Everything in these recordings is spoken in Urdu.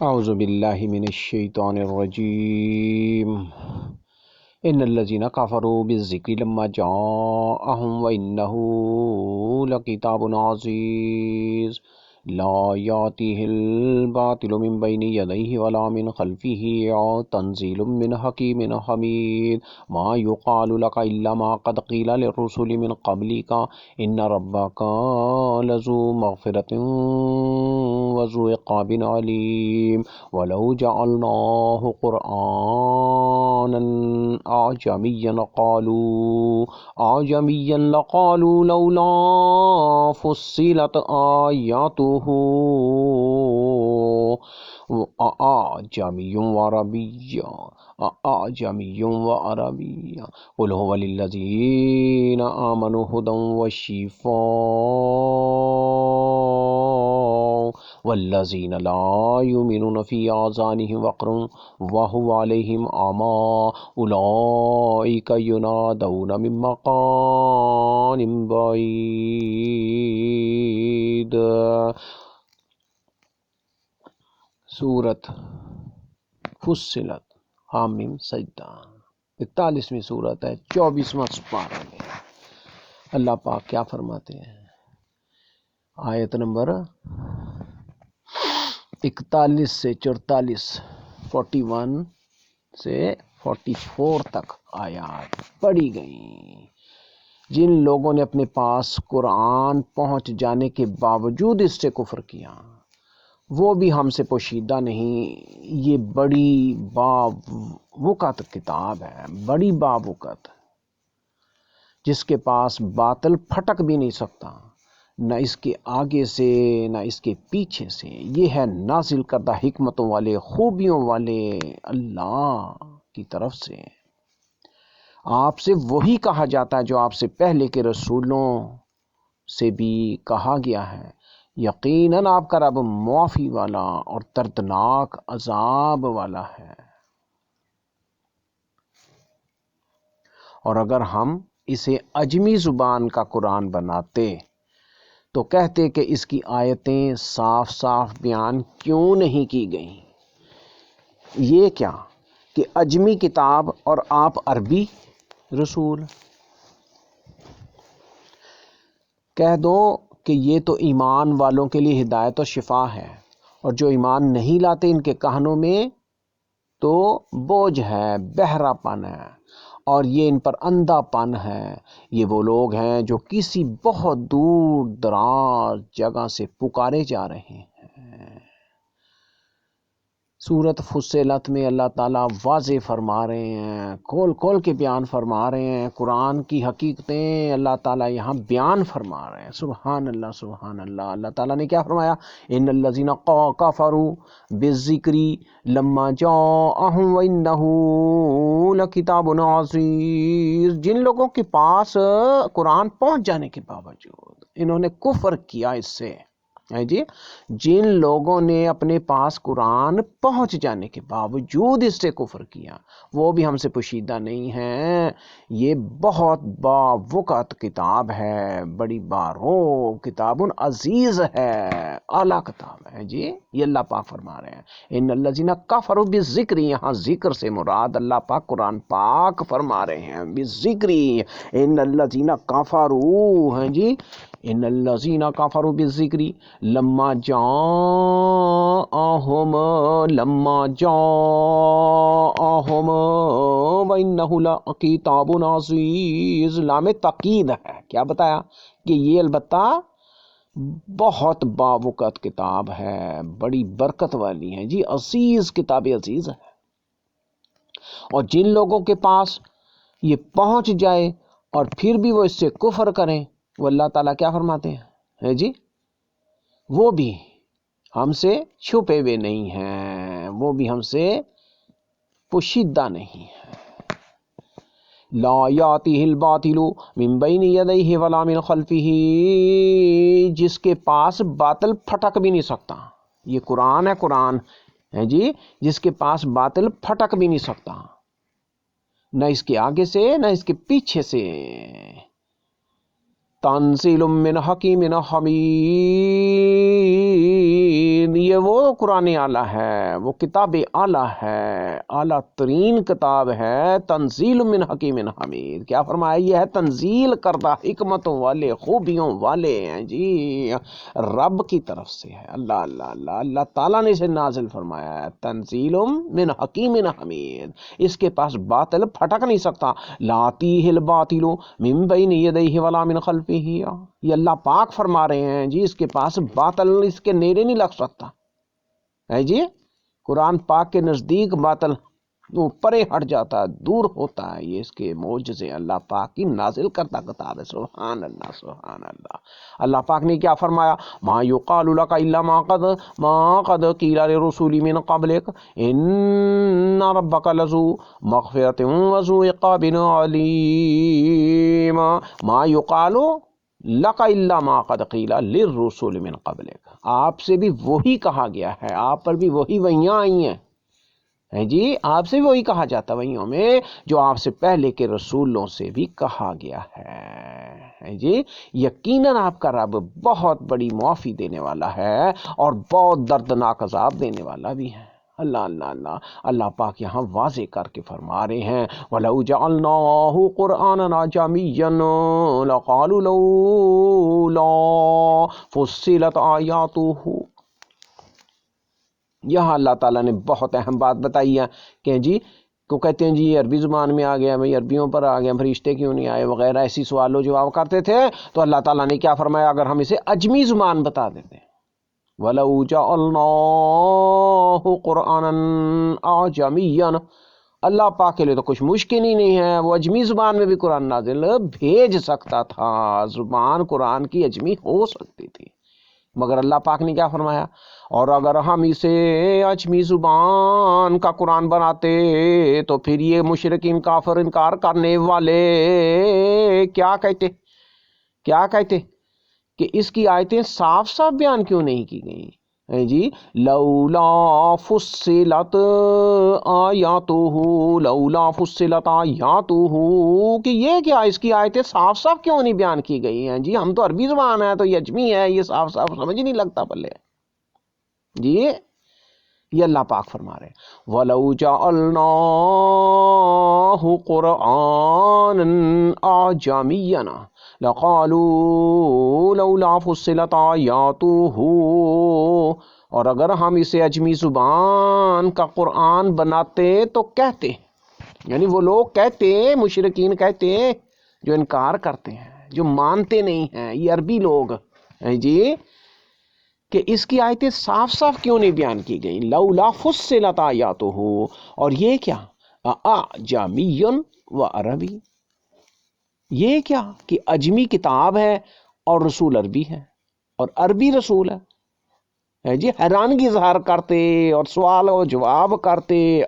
اعوذ باللہ من الشیطان الرجیم ان الذین کفروا بالذکر لما جاءہم وانہ لکتاب عزیز لا یاتیہ الباطل من بین یدیہ ولا من خلفہ تنزیل من حکیم حمید ما یقال لک الا ما قد قیل للرسل من قبلک ان ربک لذو مغفرۃ وذو عقاب علیم ولو جعلناه قرآنا أعجميا لقالوا لولا فصلت آياته أعجمي وعربي قل هو للذين آمنوا هدى وشفاء والذين لا يؤمنون في آذانهم وقر وهو عليهم عمى أولئك ينادون من مكان بعيد۔ سورت فصلت حامیم سجدہ 41ویں سورت ہے، 24واں سپارہ میں اللہ پاک کیا فرماتے ہیں؟ آیت نمبر 41 سے 44، 41 سے 44 تک آیات پڑھی گئیں۔ جن لوگوں نے اپنے پاس قرآن پہنچ جانے کے باوجود اس سے کفر کیا، وہ بھی ہم سے پوشیدہ نہیں۔ یہ بڑی باوقت کتاب ہے، بڑی باوقت، جس کے پاس باطل پھٹک بھی نہیں سکتا، نہ اس کے آگے سے نہ اس کے پیچھے سے۔ یہ ہے نازل کردہ حکمتوں والے، خوبیوں والے اللہ کی طرف سے۔ آپ سے وہی کہا جاتا ہے جو آپ سے پہلے کے رسولوں سے بھی کہا گیا ہے، یقیناً آپ کا رب معافی والا اور دردناک عذاب والا ہے۔ اور اگر ہم اسے عجمی زبان کا قرآن بناتے تو کہتے کہ اس کی آیتیں صاف صاف بیان کیوں نہیں کی گئیں۔ یہ کیا کہ عجمی کتاب اور آپ عربی رسول؟ کہہ دو کہ یہ تو ایمان والوں کے لیے ہدایت و شفا ہے، اور جو ایمان نہیں لاتے ان کے کہنوں میں تو بوجھ ہے، بہرا پن ہے، اور یہ ان پر اندھا پن ہے۔ یہ وہ لوگ ہیں جو کسی بہت دور دراز جگہ سے پکارے جا رہے ہیں۔ سورت فصلت میں اللہ تعالیٰ واضح فرما رہے ہیں، کھول کھول کے بیان فرما رہے ہیں، قرآن کی حقیقتیں اللہ تعالیٰ یہاں بیان فرما رہے ہیں۔ سبحان اللہ، سبحان اللہ۔ اللہ تعالیٰ نے کیا فرمایا؟ ان الذین کفروا بالذکر لما جاءہم وانہ لکتاب عزیز۔ جن لوگوں کے پاس قرآن پہنچ جانے کے باوجود انہوں نے کفر کیا اس سے، جی، جن لوگوں نے اپنے پاس قرآن پہنچ جانے کے باوجود اس سے کفر کیا، وہ بھی ہم سے پوشیدہ نہیں ہیں۔ یہ بہت باوقت کتاب ہے، بڑی بارو کتاب عزیز ہے، اعلیٰ کتاب ہے، جی۔ یہ اللہ پاک فرما رہے ہیں ان الذین کفروا بالذکر، یہاں ذکر سے مراد اللہ پاک قرآن پاک فرما رہے ہیں، بالذکر۔ ان الذین کفروا ہیں، جی، ان الذین کفروا بالذکر لما جاءہم وانہ لکتاب عزیز۔ لام تاکید ہے، کیا بتایا کہ یہ البتہ بہت باوقت کتاب ہے، بڑی برکت والی ہے، جی، عزیز، کتاب عزیز ہے۔ اور جن لوگوں کے پاس یہ پہنچ جائے اور پھر بھی وہ اس سے کفر کریں، وہ اللہ تعالیٰ کیا فرماتے ہیں، جی، وہ بھی ہم سے چھپے ہوئے نہیں ہیں، وہ بھی ہم سے پوشیدہ نہیں ہیں۔ لا یاتیہ الباطل من بین یدیہ ولا من خلفہ، جس کے پاس باطل پھٹک بھی نہیں سکتا۔ یہ قرآن ہے، قرآن ہے، جی، جس کے پاس باطل پھٹک بھی نہیں سکتا، نہ اس کے آگے سے نہ اس کے پیچھے سے۔ تنزیل من حکیم حمید، یہ وہ قرآن اعلیٰ ہے، وہ کتاب اعلیٰ ہے، اعلیٰ ترین کتاب ہے، تنزیل من حکیم حمید. کیا فرمایا؟ یہ ہے تنزیل کردہ حکمتوں والے خوبیوں والے ہیں جی، رب کی طرف سے ہے. اللہ اللہ اللہ، اللہ تعالیٰ نے اسے نازل فرمایا ہے. تنزیل من حکیم حمید، اس کے پاس باطل پھٹک نہیں سکتا. لاتیہ الباطل من بین یدیہ ولا من خلفہ، یہ اللہ پاک فرما رہے ہیں جی، اس کے پاس باطل اس کے نیڑے نہیں لگ سکتا ہے جی. قرآن پاک کے نزدیک باطل پرے ہٹ جاتا ہے، دور ہوتا ہے. یہ اس کے معجزے اللہ پاک کی نازل کرتا کتاب ہے. سبحان اللہ سبحان اللہ. اللہ پاک نے کیا فرمایا؟ ما یقال لک الا ما قد قیل للرسل من قبلک ان ربک لذو مغفرۃ وذو عقاب علیم. ما یقال لک الا ما قد قیل للرسل من قبلک، آپ سے بھی وہی کہا گیا ہے، آپ پر بھی وہی وحیاں آئی ہیں جی، آپ سے بھی وہی کہا جاتا ہے وحیوں میں جو آپ سے پہلے کے رسولوں سے بھی کہا گیا ہے جی. یقیناً آپ کا رب بہت بڑی معافی دینے والا ہے اور بہت دردناک عذاب دینے والا بھی ہے. اللہ اللہ اللہ. اللہ پاک یہاں واضح کر کے فرما رہے ہیں وَلَوْ جَعَلْنَاهُ قُرْآنًا عَجَمِيًّا لَقَالُوا لَوْلَا فُصِّلَتْ آيَاتُهُ. یہاں اللہ تعالیٰ نے بہت اہم بات بتائی ہے کہ جی کو کہتے ہیں جی یہ عربی زبان میں آ گیا، بھائی عربیوں پر آ گیا، فرشتے کیوں نہیں آئے وغیرہ ایسی سوال و جواب کرتے تھے. تو اللہ تعالیٰ نے کیا فرمایا؟ اگر ہم اسے اجمی زبان بتا دیتے ہیں وَلَوْ جَعَلْنَاهُ قُرْآنًا أَعْجَمِيًّا، اللہ پاک کے لیے تو کچھ مشکل ہی نہیں ہے، وہ اجمی زبان میں بھی قرآن نازل بھیج سکتا تھا. زبان قرآن کی اجمی ہو سکتی تھی، مگر اللہ پاک نے کیا فرمایا؟ اور اگر ہم اسے اجمی زبان کا قرآن بناتے تو پھر یہ مشرکین کافر انکار کرنے والے کیا کہتے کہ اس کی آیتیں صاف صاف بیان کیوں نہیں کی گئیں جی. لولا فصلت آیاتہ، لولا فصلت آیاتہ، کہ یہ کیا اس کی آیتیں صاف صاف کیوں نہیں بیان کی گئی ہیں جی. ہم تو عربی زبان ہے تو یہ اجمی ہے، یہ صاف صاف سمجھ نہیں لگتا پلے جی. یہ اللہ پاک فرما رہے ہیں وَلَوْ جَعَلْنَاهُ قُرْآنًا أَعْجَمِيًّا لَقَالُوا لَوْلَا فُصِّلَتْ آيَاتُهُ. اور اگر ہم اسے اجمی زبان کا قرآن بناتے تو کہتے، یعنی وہ لوگ کہتے، مشرکین کہتے جو انکار کرتے ہیں، جو مانتے نہیں ہیں، یہ عربی لوگ ہیں جی، کہ اس کی آیتیں صاف صاف کیوں نہیں بیان کی گئی. لولا فصلت آیاتہ، اور یہ کیا اعجمی و عربی، یہ کیا کہ اجمی کتاب ہے اور رسول عربی ہے اور عربی رسول ہے جی. حیرانگی اظہار کرتے اور سوال و جواب کرتے،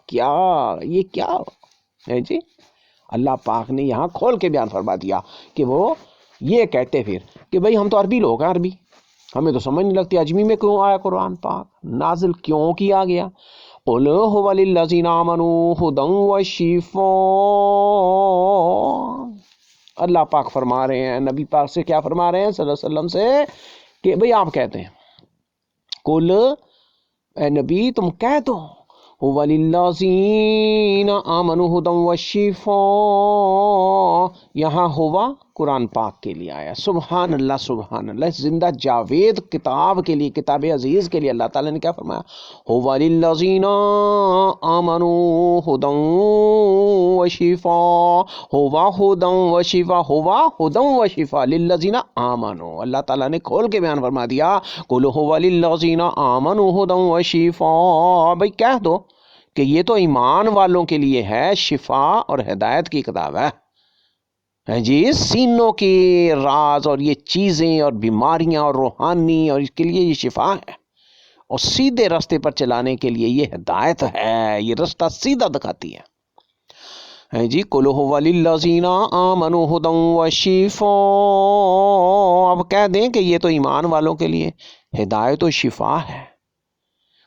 کیا یہ کیا ہے جی. اللہ پاک نے یہاں کھول کے بیان فرما دیا کہ وہ یہ کہتے پھر کہ بھئی ہم تو عربی لوگ ہیں، عربی ہمیں تو سمجھ نہیں لگتی، اجمی میں کیوں آیا قرآن پاک، نازل کیوں کیا گیا. قُلْ هُوَ لِلَّذِينَ آمَنُوا هُدًى وَشِفَاءٌ. اللہ پاک فرما رہے ہیں نبی پاک سے، کیا فرما رہے ہیں صلی اللہ علیہ وسلم سے کہ بھئی آپ کہتے ہیں قُلْ، اے نبی تم کہہ دو، هُوَ لِلَّذِينَ آمَنُوا هُدًى وَشِفَاءٌ. یہاں ہوا قرآن پاک کے لیے آیا. سبحان اللہ سبحان اللہ. زندہ جاوید کتاب کے لیے، کتاب عزیز کے لیے اللہ تعالیٰ نے کیا فرمایا؟ هُوَ لِلَّذِينَ آمَنُوا هُدًى وَشِفَاءٌ. هُوَ هُدًى وَشِفَاءٌ، هُوَ هُدًى وَشِفَاءٌ لِلَّذِينَ آمَنُوا. اللہ تعالیٰ نے کھول کے بیان فرما دیا قُلْ هُوَ لِلَّذِينَ آمَنُوا هُدًى وَشِفَاءٌ. بھئی کہہ دو کہ یہ تو ایمان والوں کے لیے ہے، شفا اور ہدایت کی کتاب ہے جی. سینوں کی راز اور یہ چیزیں اور بیماریاں اور روحانی، اور اس کے لیے یہ شفا ہے، اور سیدھے راستے پر چلانے کے لیے یہ ہدایت ہے، یہ راستہ سیدھا دکھاتی ہے جی. قُلْ هُوَ لِلَّذِينَ آمَنُوا هُدًى وَشِفَاءٌ. اب کہہ دیں کہ یہ تو ایمان والوں کے لیے ہدایت و شفا ہے.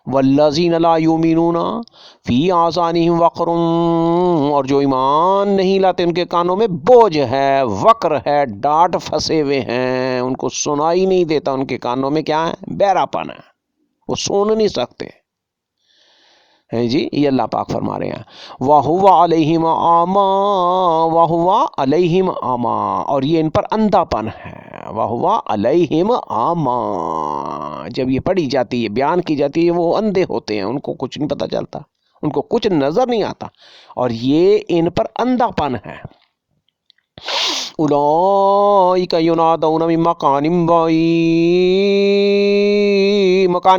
وَالَّذِينَ لَا يُؤْمِنُونَ فِي آذَانِهِمْ وَقْرٌ. اور جو ایمان نہیں لاتے ان کے کانوں میں بوجھ ہے، وقر ہے، ڈانٹ پھنسے ہوئے ہیں، ان کو سنائی نہیں دیتا، ان کے کانوں میں کیا ہے؟ بہرا پن ہے وہ سن نہیں سکتے ہیں جی. یہ اللہ پاک فرما رہے ہیں وَهُوَ عَلَيْهِمْ عَامًا وَهُوَ عَلَيْهِمْ عَامًا، اور یہ ان پر اندھا پن ہے. وَهُوَ عَلَيْهِمْ عَامًا، جب یہ پڑھی جاتی ہے بیان کی جاتی ہے وہ اندھے ہوتے ہیں، ان کو کچھ نہیں پتہ چلتا، ان کو کچھ نظر نہیں آتا، اور یہ ان پر اندھا پن ہے. اولئک ینادون من مکان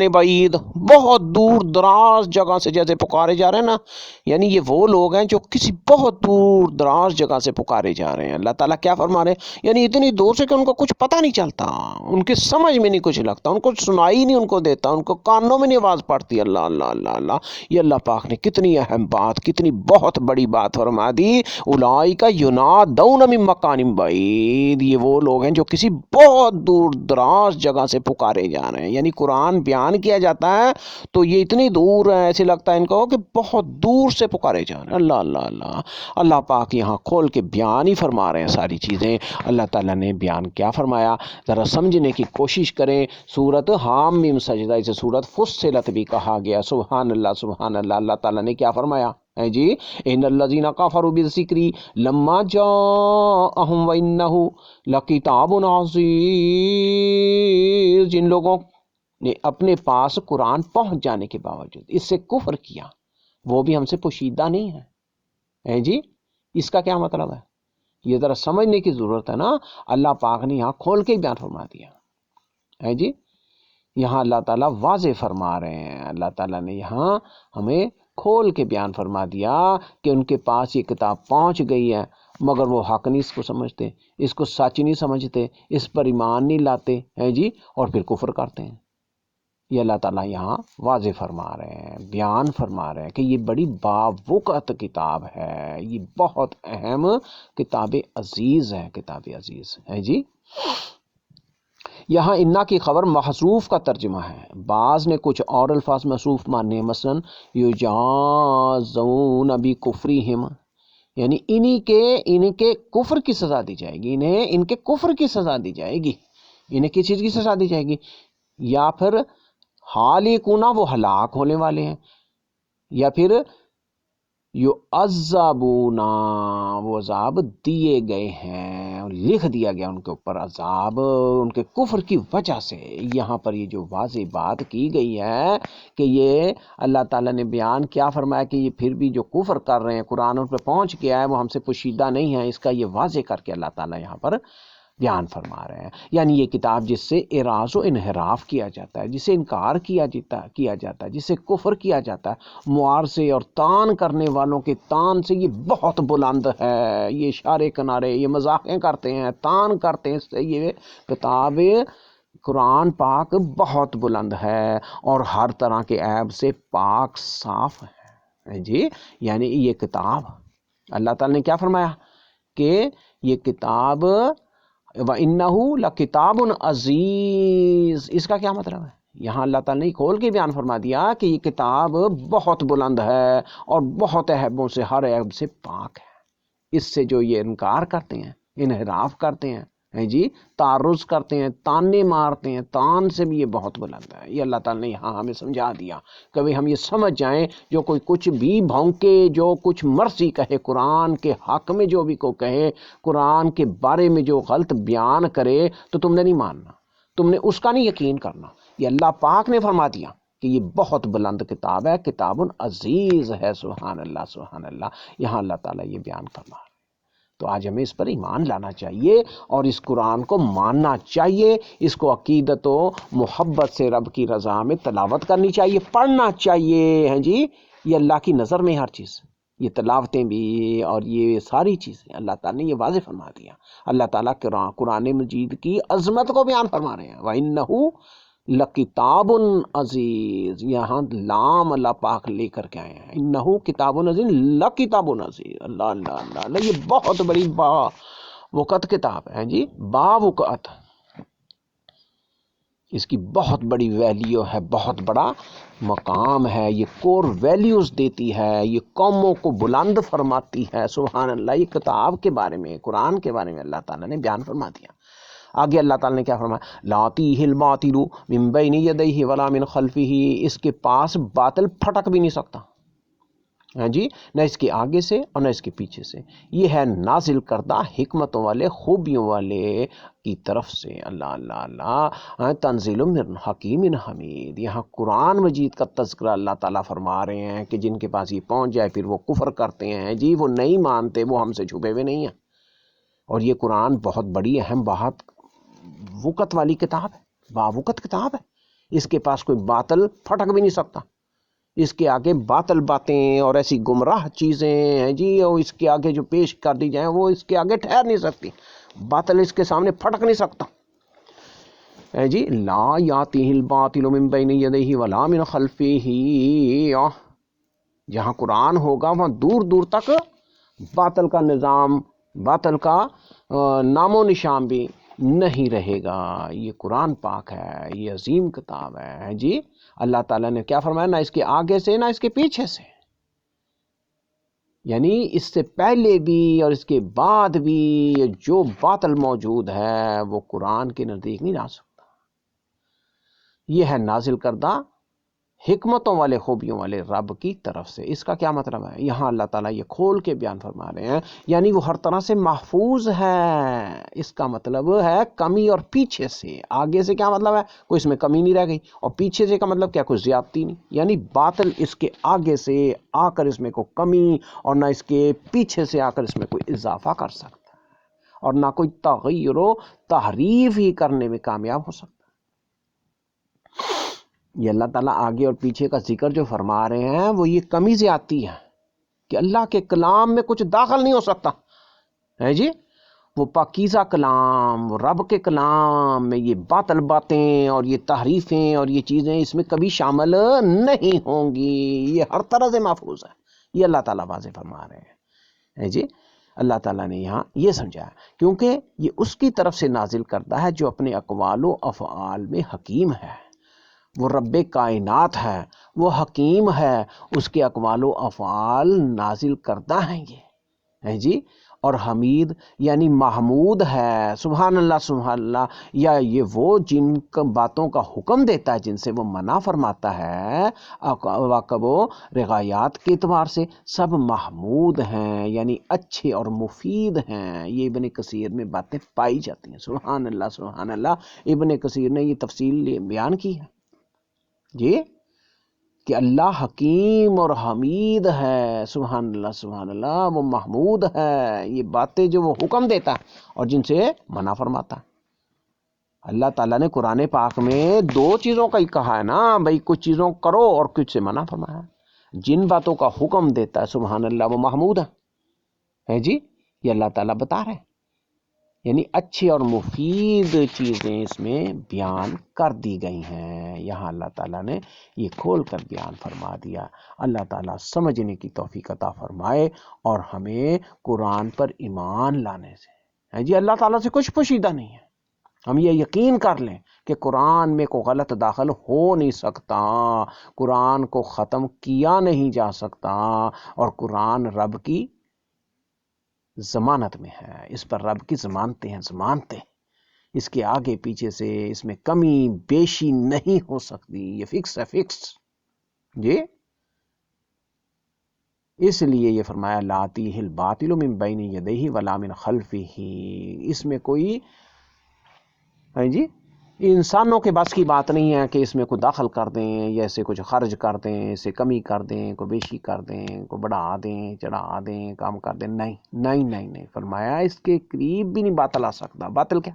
بعید، بہت دور دراز جگہ سے جیسے پکارے جا رہے ہیں نا، یعنی یہ وہ لوگ ہیں جو کسی بہت دور دراز جگہ سے پکارے جا رہے ہیں. اللہ تعالیٰ کیا فرما رہے ہیں؟ یعنی اتنی دور سے کہ ان کو کچھ پتہ نہیں چلتا، ان کی سمجھ میں نہیں کچھ لگتا، ان کو سنائی نہیں ان کو دیتا، ان کو کانوں میں نہیں آواز پڑتی. اللہ اللہ اللہ اللہ، یہ اللہ پاک نے کتنی اہم بات، کتنی بہت بڑی بات فرما دی. اولئک ینادون من مکان بعید، یہ وہ لوگ ہیں جو کسی بہت دور دراز جگہ سے پکارے جا رہے ہیں. یعنی قرآن بیان کیا جاتا ہے تو یہ اتنی دور ہے، ایسے لگتا ہے ان کو کہ بہت دور سے پکارے جا رہے ہیں. اللہ اللہ اللہ، اللہ پاک یہاں کھول کے بیان ہی فرما رہے ہیں ساری چیزیں. اللہ تعالیٰ نے بیان کیا فرمایا ذرا سمجھنے کی کوشش کریں. سورت حامیم سجدہ، اسے سورت فصلت بھی کہا گیا. سبحان اللہ سبحان اللہ. اللہ تعالیٰ نے کیا فرمایا ہے جی؟ ان الذین کفروا بالذکر لما جاءہم وانہ لکتاب عزیز، جن لوگوں نے اپنے پاس قرآن پہنچ جانے کے باوجود اس سے کفر کیا، وہ بھی ہم سے پوشیدہ نہیں ہے جی. اس کا کیا مطلب ہے؟ یہ ذرا سمجھنے کی ضرورت ہے نا. اللہ پاک نے یہاں کھول کے بیان فرما دیا ہے جی. یہاں اللہ تعالیٰ واضح فرما رہے ہیں، اللہ تعالیٰ نے یہاں ہمیں کھول کے بیان فرما دیا کہ ان کے پاس یہ کتاب پہنچ گئی ہے، مگر وہ حق نہیں اس کو سمجھتے، اس کو سچ نہیں سمجھتے، اس پر ایمان نہیں لاتے ہیں جی، اور پھر کفر کرتے ہیں. یہ اللہ تعالیٰ یہاں واضح فرما رہے ہیں، بیان فرما رہے ہیں کہ یہ بڑی باوقت کتاب ہے، یہ بہت اہم کتاب عزیز ہے، کتاب عزیز ہے جی. یہاں انا کی خبر محذوف کا ترجمہ ہے، بعض نے کچھ اور الفاظ محذوف ماننے ہیں، مثلا یجازون بکفرہم، یعنی ان کے کفر کی سزا دی جائے گی، انہیں ان کے کفر کی سزا دی جائے گی. انہیں کس چیز کی سزا دی جائے گی؟ یا پھر حالکونا، وہ ہلاک ہونے والے ہیں، یا پھر یعذبونا، وہ عذاب دیے گئے ہیں، لکھ دیا گیا ان کے اوپر عذاب ان کے کفر کی وجہ سے. یہاں پر یہ جو واضح بات کی گئی ہے کہ یہ اللہ تعالیٰ نے بیان کیا فرمایا کہ یہ پھر بھی جو کفر کر رہے ہیں، قرآن ان پہ پہنچ گیا ہے، وہ ہم سے پوشیدہ نہیں ہے، اس کا یہ واضح کر کے اللہ تعالیٰ یہاں پر بیان فرما رہے ہیں. یعنی یہ کتاب جس سے اعراض و انحراف کیا جاتا ہے، جسے انکار کیا جاتا ہے، جسے کفر کیا جاتا ہے، معارضے اور تان کرنے والوں کے تان سے یہ بہت بلند ہے، یہ اشارے کنارے، یہ مذاقیں کرتے ہیں، تان کرتے ہیں، اس سے یہ کتاب قرآن پاک بہت بلند ہے اور ہر طرح کے عیب سے پاک صاف ہے جی. یعنی یہ کتاب اللہ تعالیٰ نے کیا فرمایا کہ یہ کتاب وَإِنَّهُ لَكِتَابٌ عَزِيزٌ، اس کا کیا مطلب ہے؟ یہاں اللہ تعالیٰ نے کھول کے بیان فرما دیا کہ یہ کتاب بہت بلند ہے اور بہت عیبوں سے، ہر عیب سے پاک ہے. اس سے جو یہ انکار کرتے ہیں، انحراف کرتے ہیں جی، تعرض کرتے ہیں، تانے مارتے ہیں، تان سے بھی یہ بہت بلند ہے. یہ اللہ تعالیٰ نے یہاں ہمیں سمجھا دیا. کبھی ہم یہ سمجھ جائیں، جو کوئی کچھ بھی بھونکے، جو کچھ مرضی کہے، قرآن کے حق میں جو بھی کو کہے، قرآن کے بارے میں جو غلط بیان کرے، تو تم نے نہیں ماننا، تم نے اس کا نہیں یقین کرنا. یہ اللہ پاک نے فرما دیا کہ یہ بہت بلند کتاب ہے، کتاب عزیز ہے. سبحان اللہ سبحان اللہ. یہاں اللہ تعالیٰ یہ بیان فرما. تو آج ہمیں اس پر ایمان لانا چاہیے اور اس قرآن کو ماننا چاہیے، اس کو عقیدت و محبت سے رب کی رضا میں تلاوت کرنی چاہیے، پڑھنا چاہیے ہیں جی. یہ اللہ کی نظر میں ہر چیز، یہ تلاوتیں بھی اور یہ ساری چیزیں اللہ تعالیٰ نے یہ واضح فرما دیا. اللہ تعالیٰ قرآن مجید کی عظمت کو بیان فرما رہے ہیں. وَإِنَّهُ لَكِتَابٌ عَزِيزٌ، یہاں لام اللہ پاک لے کر کے آئے ہیں. انہو کتاب عزیز، لکتاب عزیز. اللہ اللہ اللہ اللہ، یہ بہت بڑی باوقت کتاب ہے جی، باوقت. اس کی بہت بڑی ویلیو ہے، بہت بڑا مقام ہے، یہ کور ویلیوز دیتی ہے، یہ قوموں کو بلند فرماتی ہے. سبحان اللہ. یہ کتاب کے بارے میں، قرآن کے بارے میں اللہ تعالیٰ نے بیان فرما دیا. آگے اللہ تعالیٰ نے کیا فرمایا، لاتیہ الباطل من بین یدیہ ولا من خلفہ، اس کے پاس باطل پھٹک بھی نہیں سکتا، ہاں جی، نہ اس کے آگے سے اور نہ اس کے پیچھے سے، یہ ہے نازل کردہ حکمتوں والے خوبیوں والے کی طرف سے، اللہ اللہ اللہ، تنزیل من حکیم حمید۔ یہاں قرآن مجید کا تذکرہ اللہ تعالیٰ فرما رہے ہیں کہ جن کے پاس یہ پہنچ جائے پھر وہ کفر کرتے ہیں جی، وہ نہیں مانتے، وہ ہم سے چھپے ہوئے نہیں ہیں۔ اور یہ قرآن بہت بڑی اہم بہت وقت والی کتاب ہے، باوقت کتاب ہے، اس کے پاس کوئی باطل پھٹک بھی نہیں سکتا، اس کے آگے باطل باتیں اور ایسی گمراہ چیزیں ہیں جی، اور اس کے آگے جو پیش کر دی جائیں وہ اس کے آگے ٹھہر نہیں سکتی، باطل اس کے سامنے پھٹک نہیں سکتا ہے جی۔ لا یاتیہ الباطل من بین یدیہ ولا من خلفہ، جہاں قرآن ہوگا وہاں دور دور تک باطل کا نظام، باطل کا نام و نشان بھی نہیں رہے گا۔ یہ قرآن پاک ہے، یہ عظیم کتاب ہے جی۔ اللہ تعالیٰ نے کیا فرمایا، نہ اس کے آگے سے نہ اس کے پیچھے سے، یعنی اس سے پہلے بھی اور اس کے بعد بھی جو باطل موجود ہے وہ قرآن کے نزدیک نہیں آ سکتا۔ یہ ہے نازل کردہ حکمتوں والے خوبیوں والے رب کی طرف سے۔ اس کا کیا مطلب ہے، یہاں اللہ تعالیٰ یہ کھول کے بیان فرما رہے ہیں، یعنی وہ ہر طرح سے محفوظ ہے۔ اس کا مطلب ہے کمی اور پیچھے سے، آگے سے کیا مطلب ہے، کوئی اس میں کمی نہیں رہ گئی، اور پیچھے سے کا مطلب کیا، کوئی زیادتی نہیں، یعنی باطل اس کے آگے سے آ کر اس میں کوئی کمی اور نہ اس کے پیچھے سے آ کر اس میں کوئی اضافہ کر سکتا ہے، اور نہ کوئی تغیر و تحریف ہی کرنے میں کامیاب ہو سکتا ہے۔ یہ اللہ تعالیٰ آگے اور پیچھے کا ذکر جو فرما رہے ہیں وہ یہ کمی سے آتی ہے کہ اللہ کے کلام میں کچھ داخل نہیں ہو سکتا ہے جی، وہ پاکیزہ کلام، وہ رب کے کلام میں یہ باطل باتیں اور یہ تحریفیں اور یہ چیزیں اس میں کبھی شامل نہیں ہوں گی، یہ ہر طرح سے محفوظ ہے، یہ اللہ تعالیٰ واضح فرما رہے ہیں ہے جی۔ اللہ تعالیٰ نے یہاں یہ سمجھایا کیونکہ یہ اس کی طرف سے نازل کرتا ہے جو اپنے اقوال و افعال میں حکیم ہے، وہ رب کائنات ہے، وہ حکیم ہے، اس کے اقوال و افعال نازل کرتا ہے یہ ہے جی۔ اور حمید یعنی محمود ہے، سبحان اللہ سبحان اللہ، یا یہ وہ جن باتوں کا حکم دیتا ہے جن سے وہ منع فرماتا ہے، واقب و رغایات کے اعتبار سے سب محمود ہیں، یعنی اچھے اور مفید ہیں۔ یہ ابن کثیر میں باتیں پائی جاتی ہیں، سبحان اللہ سبحان اللہ۔ ابن کثیر نے یہ تفصیل بیان کی ہے جی کہ اللہ حکیم اور حمید ہے، سبحان اللہ سبحان اللہ، وہ محمود ہے، یہ باتیں جو وہ حکم دیتا ہے اور جن سے منع فرماتا ہے۔ اللہ تعالیٰ نے قرآن پاک میں دو چیزوں کا ہی کہا ہے نا بھائی، کچھ چیزوں کرو اور کچھ سے منع فرمایا ہے۔ جن باتوں کا حکم دیتا ہے سبحان اللہ وہ محمود ہے جی، یہ اللہ تعالیٰ بتا رہے ہیں، یعنی اچھی اور مفید چیزیں اس میں بیان کر دی گئی ہیں۔ یہاں اللہ تعالیٰ نے یہ کھول کر بیان فرما دیا۔ اللہ تعالیٰ سمجھنے کی توفیق عطا فرمائے اور ہمیں قرآن پر ایمان لانے سے جی، اللہ تعالیٰ سے کچھ پوشیدہ نہیں ہے، ہم یہ یقین کر لیں کہ قرآن میں کوئی غلط داخل ہو نہیں سکتا، قرآن کو ختم کیا نہیں جا سکتا، اور قرآن رب کی ضمانت میں ہے، اس پر رب کی ضمانتیں ہیں، ضمانتیں، اس کے آگے پیچھے سے اس میں کمی بیشی نہیں ہو سکتی، یہ فکس ہے، فکس جی۔ اس لیے یہ فرمایا لاتیہ الباطل من بین یدیہ ولا من خلفہ، اس میں کوئی جی انسانوں کے بس کی بات نہیں ہے کہ اس میں کوئی داخل کر دیں یا اسے کچھ خرج کر دیں، اسے کمی کر دیں، کوئی بیشی کر دیں، کوئی بڑھا دیں، چڑھا دیں، کام کر دیں، نہیں نہیں نہیں نہیں، فرمایا اس کے قریب بھی نہیں باطل آ سکتا۔ باطل کیا،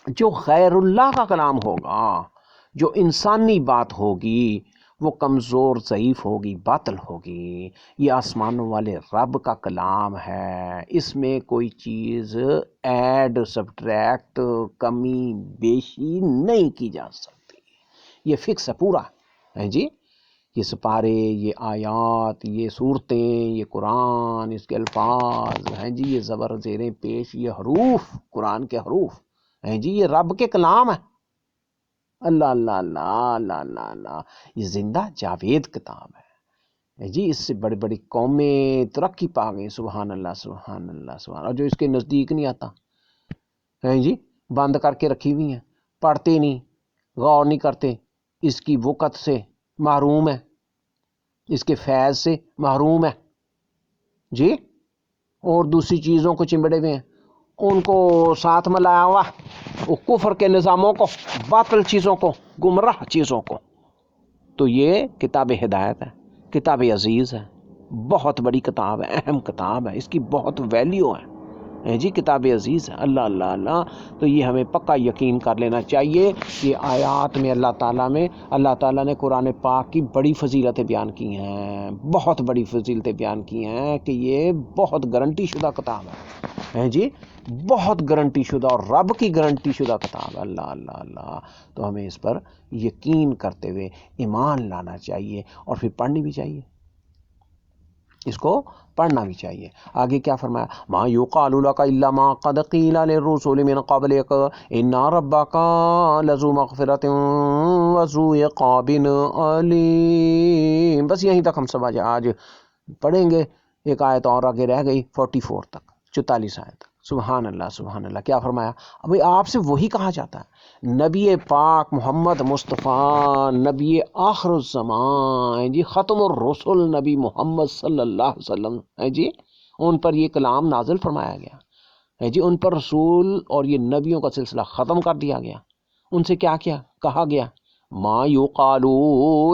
جو غیر اللہ کا کلام ہوگا، جو انسانی بات ہوگی وہ کمزور ضعیف ہوگی، باطل ہوگی۔ یہ آسمانوں والے رب کا کلام ہے، اس میں کوئی چیز ایڈ سبٹریکٹ کمی بیشی نہیں کی جا سکتی، یہ فکس ہے پورا ہے جی۔ یہ سپارے، یہ آیات، یہ صورتیں، یہ قرآن، اس کے الفاظ ہیں جی، یہ زبر زیریں پیش، یہ حروف قرآن کے حروف ہیں جی، یہ رب کے کلام ہے۔ اللہ اللہ اللہ اللہ اللہ اللہ، یہ زندہ جاوید کتاب ہے جی، اس سے بڑی بڑی قومیں ترقی پا گئی، سبحان اللہ سبحان اللہ سبحان، اور جو اس کے نزدیک نہیں آتا ہیں جی، بند کر کے رکھی ہوئی ہیں، پڑھتے نہیں، غور نہیں کرتے، اس کی وقت سے محروم ہے، اس کے فیض سے محروم ہے جی، اور دوسری چیزوں کو چمبڑے ہوئے ہیں، ان کو ساتھ میں لایا ہوا، وہ کفر کے نظاموں کو، باطل چیزوں کو، گمراہ چیزوں کو. تو یہ کتاب ہدایت ہے، کتاب عزیز ہے، بہت بڑی کتاب ہے، اہم کتاب ہے، اس کی بہت ویلیو ہے جی، کتاب عزیز ہے. اللہ اللہ اللہ. تو یہ ہمیں پکا یقین کر لینا چاہیے. یہ آیات میں اللہ تعالیٰ نے قرآن پاک کی بڑی فضیلتیں بیان کی ہیں، بہت بڑی فضیلتیں بیان کی ہیں کہ یہ بہت گارنٹی شدہ کتاب ہے جی، بہت گارنٹی شدہ اور رب کی گارنٹی شدہ کتاب ہے. اللہ اللہ اللہ. تو ہمیں اس پر یقین کرتے ہوئے ایمان لانا چاہیے اور پھر پڑھنی بھی چاہیے، اس کو پڑھنا بھی چاہیے. آگے کیا فرمایا؟ ما یقال لک الا ما قد قیل للرسل من قبلک ان ربک لذو مغفرۃ وذو عقاب علیم. بس یہیں تک ہم سمجھ آج پڑھیں گے. ایک آیت اور آگے رہ گئی 44 تک، 44 آیت. سبحان اللہ سبحان اللہ. کیا فرمایا؟ ابھی آپ سے وہی کہا جاتا ہے، نبی پاک محمد مصطفیٰ، نبی آخر الزمان جی، ختم الرسل نبی محمد صلی اللہ علیہ وسلم ہے جی، ان پر یہ کلام نازل فرمایا گیا ہے جی، ان پر رسول اور یہ نبیوں کا سلسلہ ختم کر دیا گیا. ان سے کیا کیا کہا گیا؟ ما یقال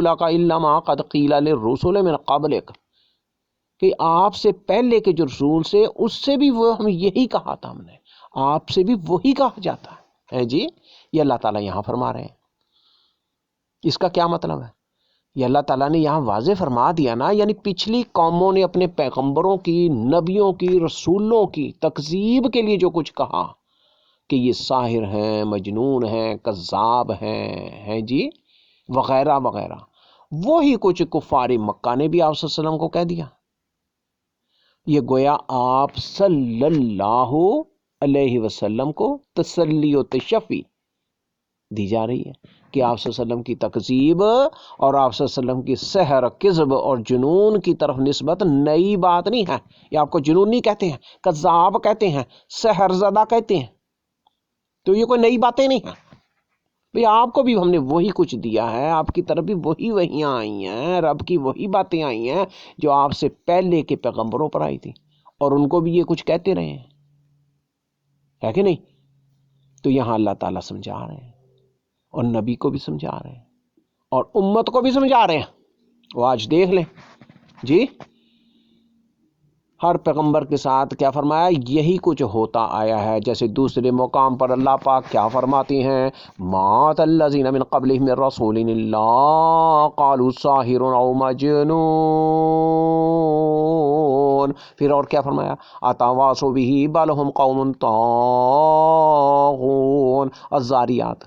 لک الا ما قد قیل للرسل من قبلک، کہ آپ سے پہلے کے جو رسول سے، اس سے بھی وہ ہم یہی کہا تھا، ہم نے آپ سے بھی وہی کہا جاتا ہے جی. یہ اللہ تعالیٰ یہاں فرما رہے ہیں. اس کا کیا مطلب ہے؟ یہ اللہ تعالیٰ نے یہاں واضح فرما دیا نا، یعنی پچھلی قوموں نے اپنے پیغمبروں کی، نبیوں کی، رسولوں کی تکذیب کے لیے جو کچھ کہا کہ یہ ساحر ہیں، مجنون ہیں، کذاب ہیں جی، وغیرہ وغیرہ، وہی کچھ کفار مکہ نے بھی آپ صلی اللہ علیہ وسلم کو کہہ دیا. یہ گویا آپ صلی اللہ علیہ وسلم کو تسلی و تشفی دی جا رہی ہے کہ آپ صلی اللہ علیہ وسلم کی تکذیب اور آپ صلی اللہ علیہ وسلم کی سحر، کذب اور جنون کی طرف نسبت نئی بات نہیں ہے. یہ آپ کو جنون نہیں کہتے ہیں، کذاب کہتے ہیں، سحر زدہ کہتے ہیں، تو یہ کوئی نئی باتیں نہیں ہیں. بھئی آپ کو بھی ہم نے وہی کچھ دیا ہے، آپ کی طرف بھی وہی وحیاں آئی ہیں، رب کی وہی باتیں آئی ہیں جو آپ سے پہلے کے پیغمبروں پر آئی تھی، اور ان کو بھی یہ کچھ کہتے رہے ہیں، ہے کہ نہیں؟ تو یہاں اللہ تعالیٰ سمجھا رہے ہیں، اور نبی کو بھی سمجھا رہے ہیں، اور امت کو بھی سمجھا رہے ہیں. وہ آج دیکھ لیں جی، ہر پیغمبر کے ساتھ کیا فرمایا؟ یہی کچھ ہوتا آیا ہے. جیسے دوسرے مقام پر اللہ پاک کیا فرماتے ہیں؟ مات الذین من قبلہم من رسول اللہ قالوا ساحر او مجنون. پھر اور کیا فرمایا؟ اتواصوا بہ بل ھم قوم طاغون. الزاریات،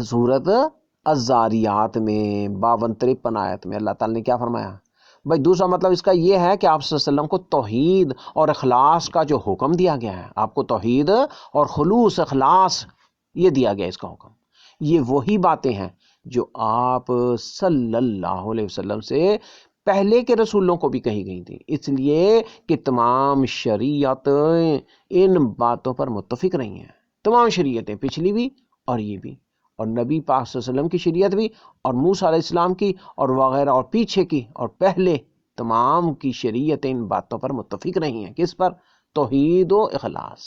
سورۃ الزاریات میں 52-53 آیت میں اللہ تعالی نے کیا فرمایا؟ بھائی دوسرا مطلب اس کا یہ ہے کہ آپ صلی اللہ علیہ وسلم کو توحید اور اخلاص کا جو حکم دیا گیا ہے، آپ کو توحید اور خلوص، اخلاص، یہ دیا گیا اس کا حکم. یہ وہی باتیں ہیں جو آپ صلی اللہ علیہ وسلم سے پہلے کے رسولوں کو بھی کہی گئی تھی، اس لیے کہ تمام شریعت ان باتوں پر متفق رہی ہیں. تمام شریعتیں، پچھلی بھی اور یہ بھی، اور نبی پاک صلی اللہ علیہ وسلم کی شریعت بھی، اور موسیٰ علیہ السلام کی، اور وغیرہ، اور پیچھے کی اور پہلے تمام کی شریعتیں ان باتوں پر متفق رہی ہیں. کس پر؟ توحید و اخلاص